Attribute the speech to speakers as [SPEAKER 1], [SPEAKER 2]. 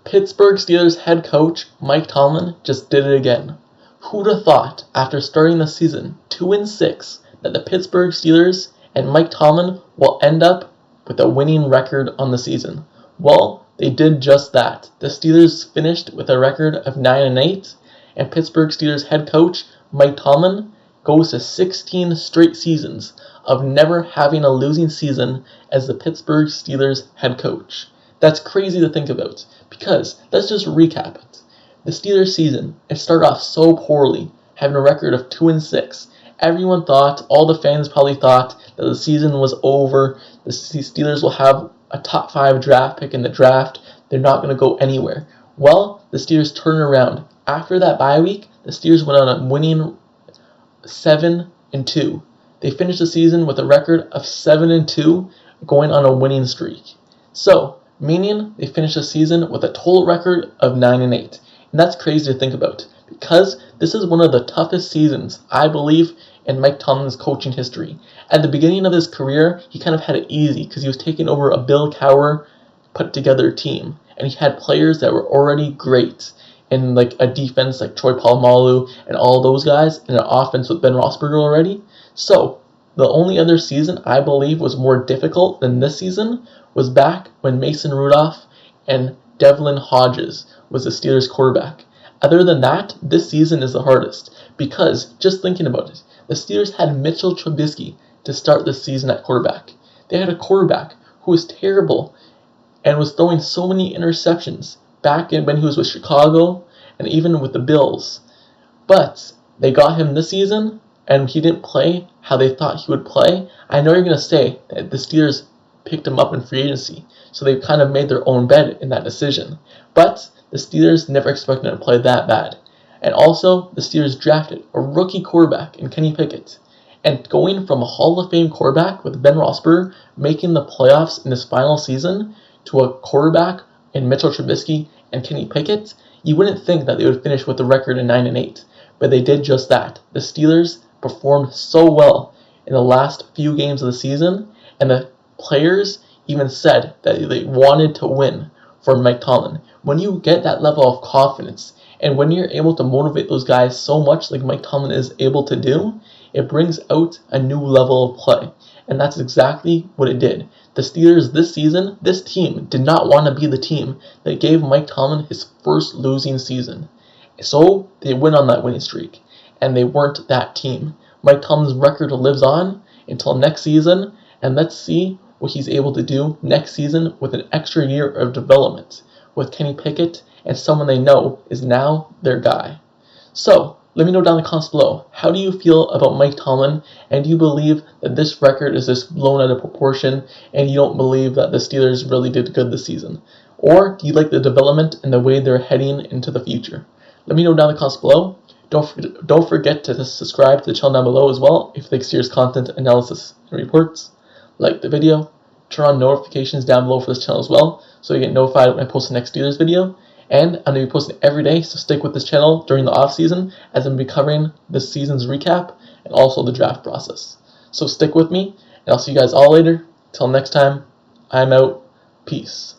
[SPEAKER 1] Pittsburgh Steelers head coach Mike Tomlin just did it again. Who'd have thought, after starting the season 2-6, that the Pittsburgh Steelers and Mike Tomlin will end up with a winning record on the season? Well, they did just that. The Steelers finished with a record of 9-8, and Pittsburgh Steelers head coach Mike Tomlin goes to 16 straight seasons of never having a losing season as the Pittsburgh Steelers head coach. That's crazy to think about, because let's just recap it. The Steelers season, it started off so poorly, having a record of 2-6. Everyone thought, all the fans probably thought, that the season was over. The Steelers will have a top 5 draft pick in the draft. They're not going to go anywhere. Well, the Steelers turned around. After that bye week, the Steelers went on a winning 7-2. They finished the season with a record of 7-2, going on a winning streak. So, meaning they finished the season with a total record of 9-8. And that's crazy to think about, because this is one of the toughest seasons, I believe, in Mike Tomlin's coaching history. At the beginning of his career, he kind of had it easy because he was taking over a Bill Cowher put together team, and he had players that were already great in like a defense like Troy Polamalu and all those guys, and an offense with Ben Roethlisberger already. So the only other season I believe was more difficult than this season was back when Mason Rudolph and Devlin Hodges was the Steelers quarterback. Other than that, this season is the hardest, because just thinking about it, the Steelers had Mitchell Trubisky to start this season at quarterback. They had a quarterback who was terrible and was throwing so many interceptions back when he was with Chicago and even with the Bills. But they got him this season, and he didn't play how they thought he would play. I know you're going to say that the Steelers picked him up in free agency, so they kind of made their own bed in that decision. But the Steelers never expected him to play that bad. And also, the Steelers drafted a rookie quarterback in Kenny Pickett. And going from a Hall of Fame quarterback with Ben Roethlisberger making the playoffs in his final season to a quarterback in Mitchell Trubisky and Kenny Pickett, you wouldn't think that they would finish with a record of 9-8. But they did just that. The Steelers performed so well in the last few games of the season, and the players even said that they wanted to win for Mike Tomlin. When you get that level of confidence, and when you're able to motivate those guys so much like Mike Tomlin is able to do, it brings out a new level of play. And that's exactly what it did. The Steelers this season, this team, did not want to be the team that gave Mike Tomlin his first losing season. So they went on that winning streak, and they weren't that team. Mike Tomlin's record lives on until next season, and let's see what he's able to do next season with an extra year of development with Kenny Pickett and someone they know is now their guy. So, let me know down in the comments below, how do you feel about Mike Tomlin, and do you believe that this record is just blown out of proportion and you don't believe that the Steelers really did good this season? Or do you like the development and the way they're heading into the future? Let me know down in the comments below. Don't forget to subscribe to the channel down below as well if you like Steelers content, analysis, and reports. Like the video, turn on notifications down below for this channel as well, so you get notified when I post the next Steelers video. And I'm going to be posting every day, so stick with this channel during the off season as I'm going to be covering this season's recap and also the draft process. So stick with me, and I'll see you guys all later. Till next time, I'm out. Peace.